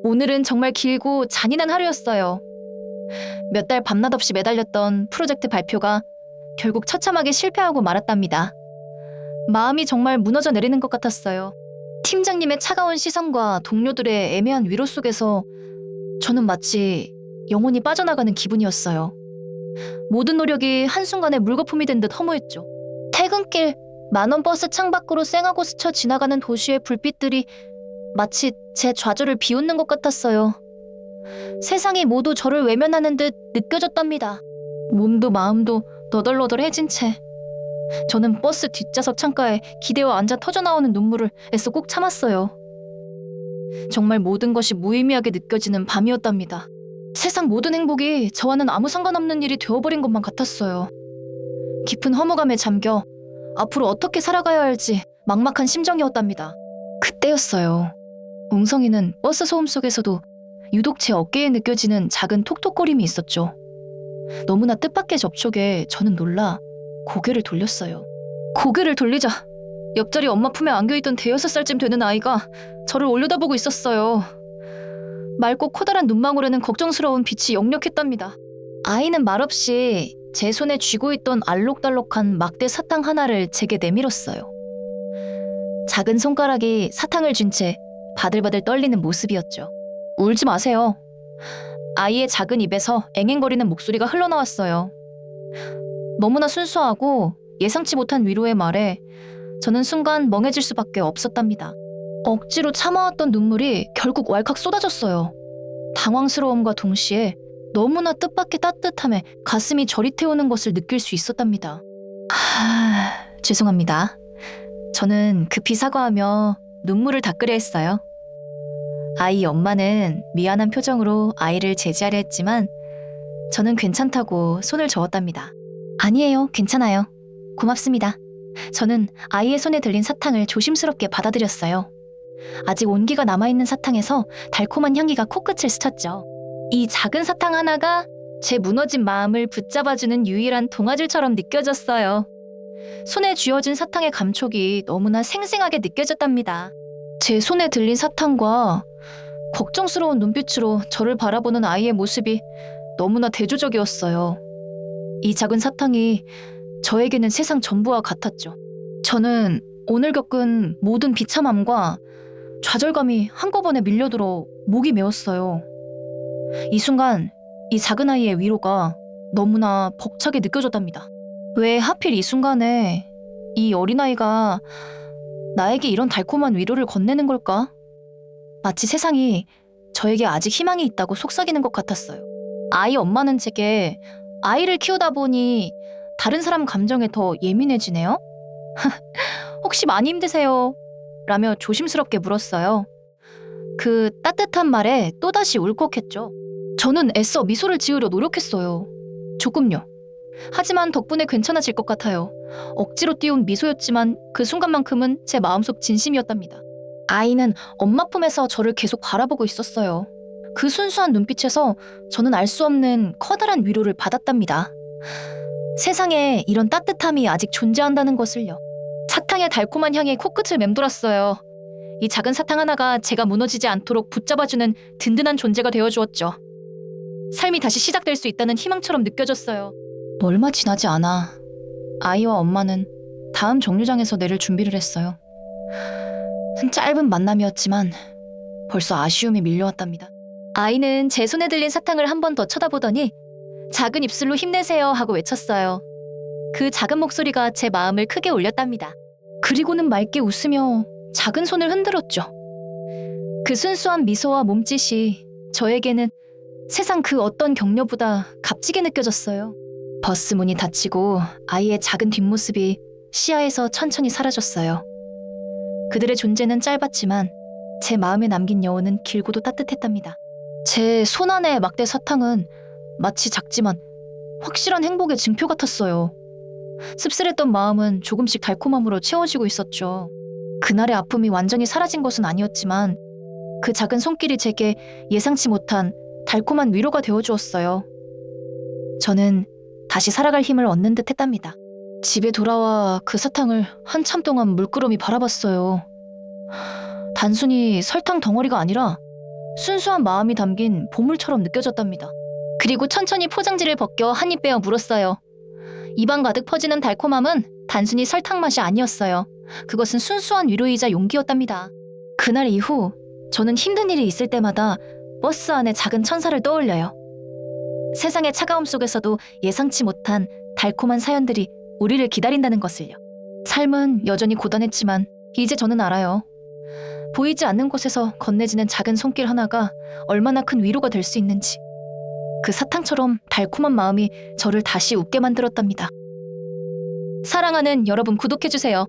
오늘은 정말 길고 잔인한 하루였어요. 몇 달 밤낮 없이 매달렸던 프로젝트 발표가 결국 처참하게 실패하고 말았답니다. 마음이 정말 무너져 내리는 것 같았어요. 팀장님의 차가운 시선과 동료들의 애매한 위로 속에서 저는 마치 영혼이 빠져나가는 기분이었어요. 모든 노력이 한순간에 물거품이 된 듯 허무했죠. 퇴근길 만원 버스 창밖으로 쌩하고 스쳐 지나가는 도시의 불빛들이 마치 제 좌절을 비웃는 것 같았어요. 세상이 모두 저를 외면하는 듯 느껴졌답니다. 몸도 마음도 너덜너덜해진 채 저는 버스 뒷좌석 창가에 기대어 앉아 터져나오는 눈물을 애써 꼭 참았어요. 정말 모든 것이 무의미하게 느껴지는 밤이었답니다. 세상 모든 행복이 저와는 아무 상관없는 일이 되어버린 것만 같았어요. 깊은 허무감에 잠겨 앞으로 어떻게 살아가야 할지 막막한 심정이었답니다. 그때였어요. 웅성이는 버스 소음 속에서도 유독 제 어깨에 느껴지는 작은 톡톡거림이 있었죠. 너무나 뜻밖의 접촉에 저는 놀라 고개를 돌렸어요. 고개를 돌리자 옆자리 엄마 품에 안겨있던 대여섯 살쯤 되는 아이가 저를 올려다보고 있었어요. 맑고 커다란 눈망울에는 걱정스러운 빛이 역력했답니다. 아이는 말없이 제 손에 쥐고 있던 알록달록한 막대 사탕 하나를 제게 내밀었어요. 작은 손가락이 사탕을 쥔 채 바들바들 떨리는 모습이었죠. 울지 마세요. 아이의 작은 입에서 앵앵거리는 목소리가 흘러나왔어요. 너무나 순수하고 예상치 못한 위로의 말에 저는 순간 멍해질 수밖에 없었답니다. 억지로 참아왔던 눈물이 결국 왈칵 쏟아졌어요. 당황스러움과 동시에 너무나 뜻밖의 따뜻함에 가슴이 저리 태우는 것을 느낄 수 있었답니다. 죄송합니다. 저는 급히 사과하며 눈물을 닦으려 했어요. 아이 엄마는 미안한 표정으로 아이를 제지하려 했지만 저는 괜찮다고 손을 저었답니다. 아니에요, 괜찮아요. 고맙습니다. 저는 아이의 손에 들린 사탕을 조심스럽게 받아들였어요. 아직 온기가 남아있는 사탕에서 달콤한 향기가 코끝을 스쳤죠. 이 작은 사탕 하나가 제 무너진 마음을 붙잡아주는 유일한 동아줄처럼 느껴졌어요. 손에 쥐어진 사탕의 감촉이 너무나 생생하게 느껴졌답니다. 제 손에 들린 사탕과 걱정스러운 눈빛으로 저를 바라보는 아이의 모습이 너무나 대조적이었어요. 이 작은 사탕이 저에게는 세상 전부와 같았죠. 저는 오늘 겪은 모든 비참함과 좌절감이 한꺼번에 밀려들어 목이 메었어요. 이 순간 이 작은 아이의 위로가 너무나 벅차게 느껴졌답니다. 왜 하필 이 순간에 이 어린아이가 나에게 이런 달콤한 위로를 건네는 걸까? 마치 세상이 저에게 아직 희망이 있다고 속삭이는 것 같았어요. 아이 엄마는 제게 아이를 키우다 보니 다른 사람 감정에 더 예민해지네요? 혹시 많이 힘드세요? 라며 조심스럽게 물었어요. 그 따뜻한 말에 또다시 울컥했죠. 저는 애써 미소를 지으려 노력했어요. 조금요. 하지만 덕분에 괜찮아질 것 같아요. 억지로 띄운 미소였지만 그 순간만큼은 제 마음속 진심이었답니다. 아이는 엄마 품에서 저를 계속 바라보고 있었어요. 그 순수한 눈빛에서 저는 알 수 없는 커다란 위로를 받았답니다. 세상에 이런 따뜻함이 아직 존재한다는 것을요. 사탕의 달콤한 향이 코끝을 맴돌았어요. 이 작은 사탕 하나가 제가 무너지지 않도록 붙잡아주는 든든한 존재가 되어주었죠. 삶이 다시 시작될 수 있다는 희망처럼 느껴졌어요. 얼마 지나지 않아 아이와 엄마는 다음 정류장에서 내릴 준비를 했어요. 짧은 만남이었지만 벌써 아쉬움이 밀려왔답니다. 아이는 제 손에 들린 사탕을 한 번 더 쳐다보더니 작은 입술로 힘내세요 하고 외쳤어요. 그 작은 목소리가 제 마음을 크게 울렸답니다. 그리고는 맑게 웃으며 작은 손을 흔들었죠. 그 순수한 미소와 몸짓이 저에게는 세상 그 어떤 격려보다 값지게 느껴졌어요. 버스 문이 닫히고 아이의 작은 뒷모습이 시야에서 천천히 사라졌어요. 그들의 존재는 짧았지만 제 마음에 남긴 여운은 길고도 따뜻했답니다. 제 손 안의 막대 사탕은 마치 작지만 확실한 행복의 증표 같았어요. 씁쓸했던 마음은 조금씩 달콤함으로 채워지고 있었죠. 그날의 아픔이 완전히 사라진 것은 아니었지만 그 작은 손길이 제게 예상치 못한 달콤한 위로가 되어주었어요. 저는 다시 살아갈 힘을 얻는 듯 했답니다. 집에 돌아와 그 사탕을 한참 동안 물끄러미 바라봤어요. 단순히 설탕 덩어리가 아니라 순수한 마음이 담긴 보물처럼 느껴졌답니다. 그리고 천천히 포장지를 벗겨 한 입 빼어 물었어요. 입안 가득 퍼지는 달콤함은 단순히 설탕 맛이 아니었어요. 그것은 순수한 위로이자 용기였답니다. 그날 이후 저는 힘든 일이 있을 때마다 버스 안에 작은 천사를 떠올려요. 세상의 차가움 속에서도 예상치 못한 달콤한 사연들이 우리를 기다린다는 것을요. 삶은 여전히 고단했지만 이제 저는 알아요. 보이지 않는 곳에서 건네지는 작은 손길 하나가 얼마나 큰 위로가 될 수 있는지. 그 사탕처럼 달콤한 마음이 저를 다시 웃게 만들었답니다. 사랑하는 여러분, 구독해주세요.